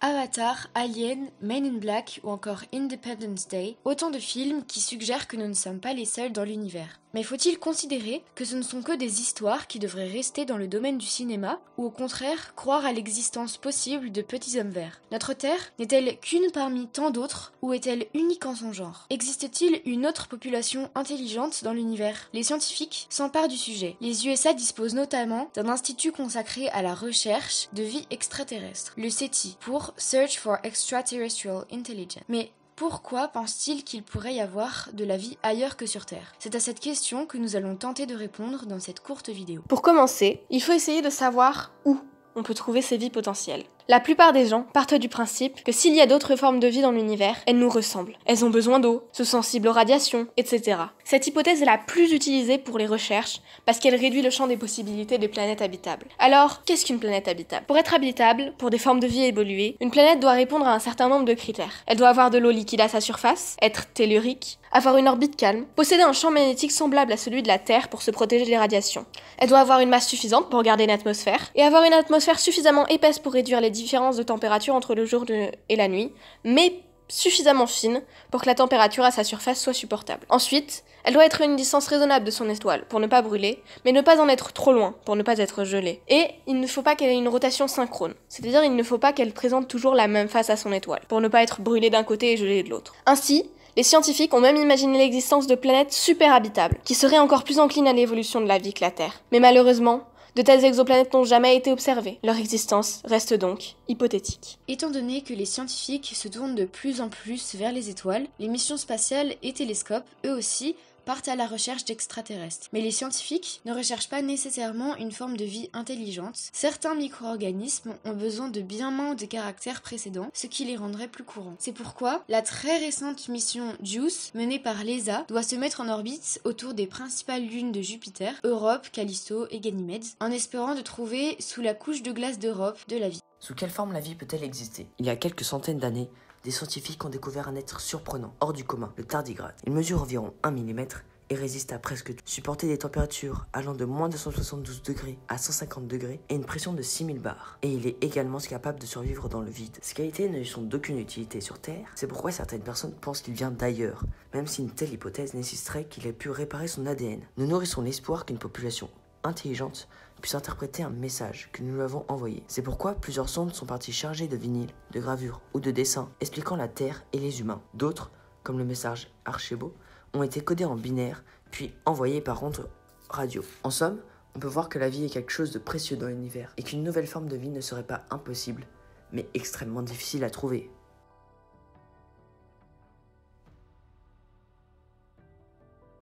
Avatar, Alien, Men in Black ou encore Independence Day, autant de films qui suggèrent que nous ne sommes pas les seuls dans l'univers. Mais faut-il considérer que ce ne sont que des histoires qui devraient rester dans le domaine du cinéma, ou au contraire croire à l'existence possible de petits hommes verts? Notre Terre n'est-elle qu'une parmi tant d'autres, ou est-elle unique en son genre? Existe-t-il une autre population intelligente dans l'univers? Les scientifiques s'emparent du sujet. Les USA disposent notamment d'un institut consacré à la recherche de vie extraterrestre, le SETI, pour Search for Extraterrestrial Intelligence. Mais pourquoi pense-t-il qu'il pourrait y avoir de la vie ailleurs que sur Terre? C'est à cette question que nous allons tenter de répondre dans cette courte vidéo. Pour commencer, il faut essayer de savoir où on peut trouver ces vies potentielles. La plupart des gens partent du principe que s'il y a d'autres formes de vie dans l'univers, elles nous ressemblent. Elles ont besoin d'eau, sont sensibles aux radiations, etc. Cette hypothèse est la plus utilisée pour les recherches parce qu'elle réduit le champ des possibilités des planètes habitables. Alors, qu'est-ce qu'une planète habitable? Pour être habitable, pour des formes de vie évoluées, une planète doit répondre à un certain nombre de critères. Elle doit avoir de l'eau liquide à sa surface, être tellurique, avoir une orbite calme, posséder un champ magnétique semblable à celui de la Terre pour se protéger des radiations. Elle doit avoir une masse suffisante pour garder une atmosphère, et avoir une atmosphère suffisamment épaisse pour réduire les différences de température entre le jour et la nuit, mais suffisamment fine pour que la température à sa surface soit supportable. Ensuite, elle doit être à une distance raisonnable de son étoile pour ne pas brûler, mais ne pas en être trop loin pour ne pas être gelée. Et il ne faut pas qu'elle ait une rotation synchrone, c'est-à-dire il ne faut pas qu'elle présente toujours la même face à son étoile, pour ne pas être brûlée d'un côté et gelée de l'autre. Ainsi, les scientifiques ont même imaginé l'existence de planètes super habitables, qui seraient encore plus enclines à l'évolution de la vie que la Terre. Mais malheureusement, de telles exoplanètes n'ont jamais été observées. Leur existence reste donc hypothétique. Étant donné que les scientifiques se tournent de plus en plus vers les étoiles, les missions spatiales et télescopes, eux aussi, partent à la recherche d'extraterrestres. Mais les scientifiques ne recherchent pas nécessairement une forme de vie intelligente. Certains micro-organismes ont besoin de bien moins de caractères précédents, ce qui les rendrait plus courants. C'est pourquoi la très récente mission JUICE, menée par l'ESA, doit se mettre en orbite autour des principales lunes de Jupiter, Europe, Callisto et Ganymède, en espérant de trouver sous la couche de glace d'Europe de la vie. Sous quelle forme la vie peut-elle exister? Il y a quelques centaines d'années, des scientifiques ont découvert un être surprenant, hors du commun, le tardigrade. Il mesure environ 1 mm et résiste à presque tout. Supporter des températures allant de moins 272 degrés à 150 degrés et une pression de 6000 bars. Et il est également capable de survivre dans le vide. Ces qualités ne lui sont d'aucune utilité sur Terre, c'est pourquoi certaines personnes pensent qu'il vient d'ailleurs, même si une telle hypothèse nécessiterait qu'il ait pu réparer son ADN. Nous nourrissons l'espoir qu'une population intelligente puisse interpréter un message que nous lui avons envoyé. C'est pourquoi plusieurs sondes sont parties chargées de vinyles, de gravures ou de dessins expliquant la Terre et les humains. D'autres, comme le message Archebo, ont été codés en binaire puis envoyés par ondes radio. En somme, on peut voir que la vie est quelque chose de précieux dans l'univers et qu'une nouvelle forme de vie ne serait pas impossible, mais extrêmement difficile à trouver.